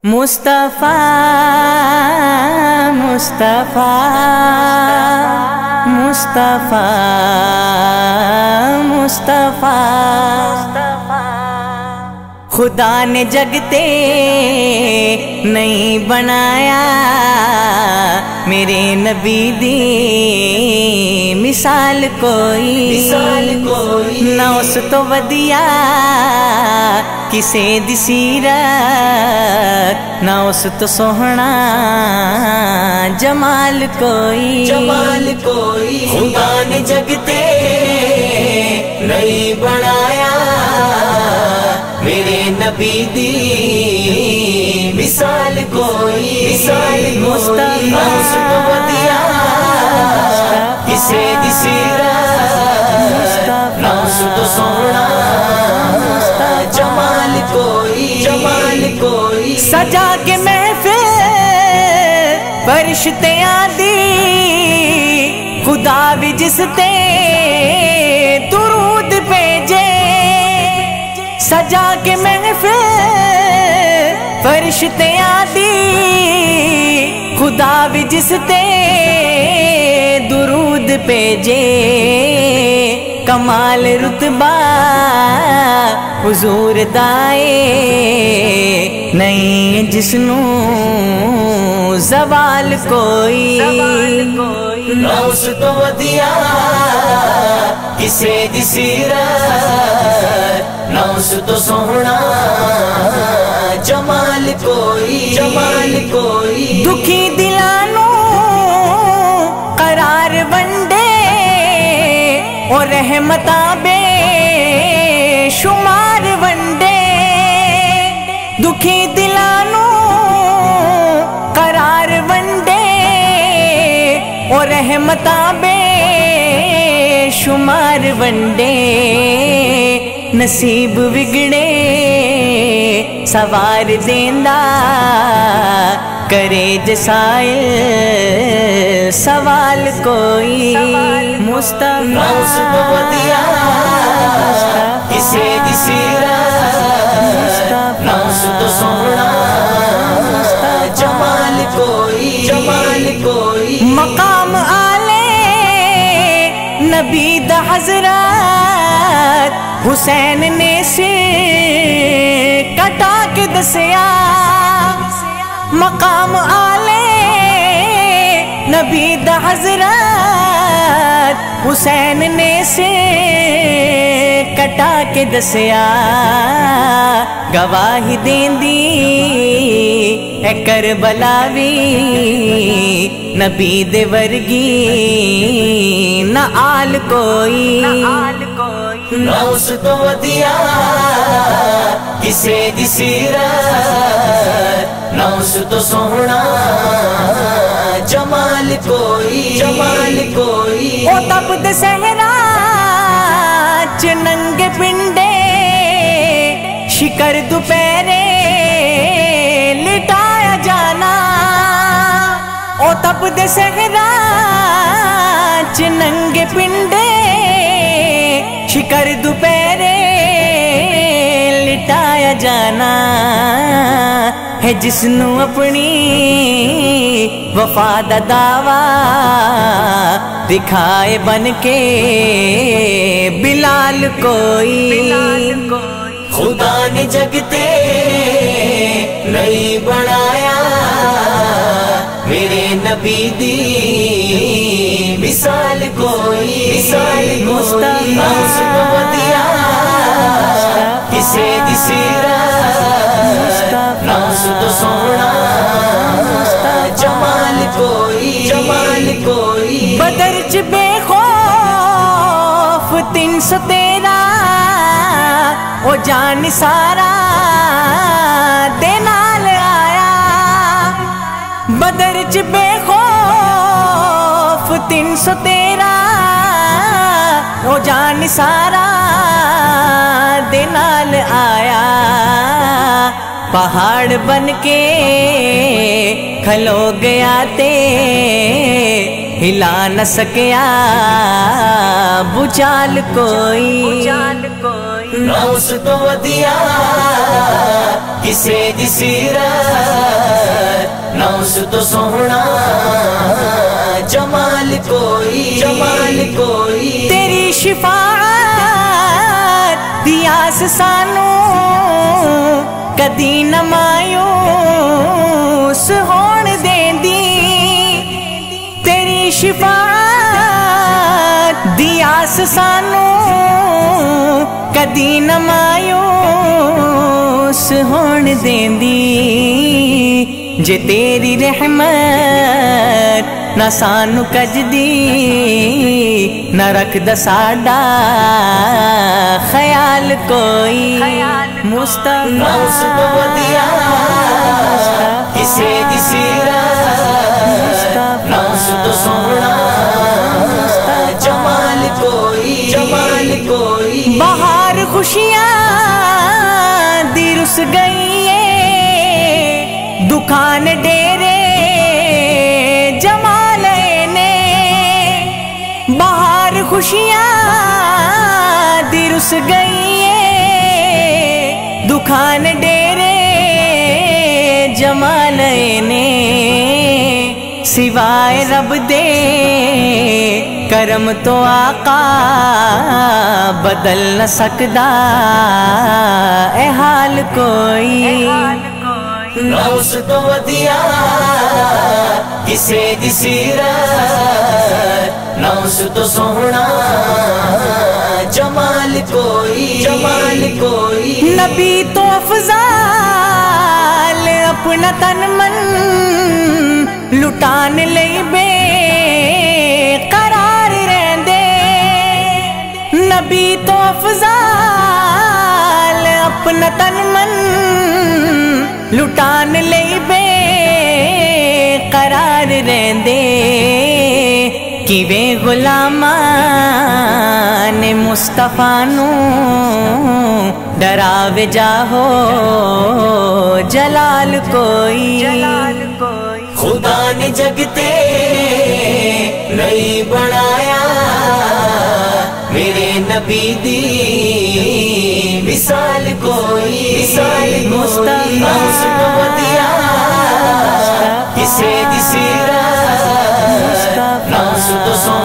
مصطفیٰ مصطفیٰ مصطفیٰ مصطفیٰ خدا نے جگتے نہیں بنایا میرے نبی دی مثال کوئی نہ اس تو ودیا کسے دی سیرت نہ اس تو سوہنا جمال کوئی خدا نے جگتے نہیں بنایا میرے نبی دی مثال کوئی مصطفیٰ کسے دی سیرت نہ اس تو سونا جمال کوئی سجا کے محفل فرشتیاں دی خدا بھی جس تے درود بھیجے سجا کے محفل فرشتیاں دی خدا بھی جس تے درود بھیجے کمال رتبہ حضور دائے نہیں جسنوں زوال کوئی نہ اس تو ودیا کسے دی سیرت نہ اس تو سوہنا جمال کوئی دکھی دلانوں قرار ونڈے اور رحمتاں بے شمار ونڈے دکھی دلانوں قرار ونڈے اور رحمتاں بے شمار ونڈے نصیب بگڑے سوار دیندا کرے جسائل سوال کوئی مصطفیٰ کسے دی سیرت نہ اس تو سونا جمال کوئی مقام آلے نبی دا حضرت حسین نے سے کٹا کے دسیا مقام آلے نبی دا حضرت حسین نے سے کٹا کے دسیا گواہی دین دی اے کربلا وی نبی دے ورگی نہ آل کوئی نہ اس تو ودیا کسے دی سیرت نہ اس تو سوہنا جمال کوئی او تب دے صحرا چ ننگے پنڈے شکر دوپہرے لٹایا جانا او تب دے صحرا چ ننگے پنڈے شکر دوپہرے لٹایا جانا ہے جس نو اپنی وفا دا دعویٰ دکھائے بن کے بلال کوئی خدا نے جگتے نہیں بنایا میرے نبی دی مثال کوئی مصطفیٰ کسے دی سیرت نہ اس تو سونا جمال کوئی بدر چ بے خوف 313 او جان سارا دے نال آیا بدر چ بے خوف 313 او جان سارا دے نال آیا پہاڑ بن کے کھلو گیا تے ہلا نہ سکیا بچال کوئی نہ اس تو ودیا کسے دی سیرت نوس تو سونا جمال کوئی تیری شفاعت دیاس سانو کدی نہ مایوس ہون دیندی تیری شفاعت دیاس سانو کدی نہ مایوس ہون دیندی جے تیری رحمت نہ سانو کجدی نہ رکھ دا ساڈا خیال کوئی مصطفیٰ نوس تو ودیا کسے دی سیرت نوس تو سونا جمال کوئی بہار خوشیاں دی رس گئی دکان ڈیرے جمال نے بہار خوشیاں دی رس گئی دکان ڈیرے جمال نے سوائے رب دے کرم تو آقا بدل نہ سکدا اے حال کوئی نوس تو ودیا کسے دی سیرت نوس تو سونا جمال کوئی نبی تو افضال اپنا تن من لٹان لئی بے قرار رہندے نبی تو افضال اپنا تن من لٹان لئی بے قرار رہندے کیویں غلامان مصطفیٰ نو ڈراوے جاہو جلال کوئی خدا نے جگتے نہیں بنایا میرے نبی دی مثال کوئی مصطفیٰ نوس تو ودیا کسے دی سیرت نوس تو سونا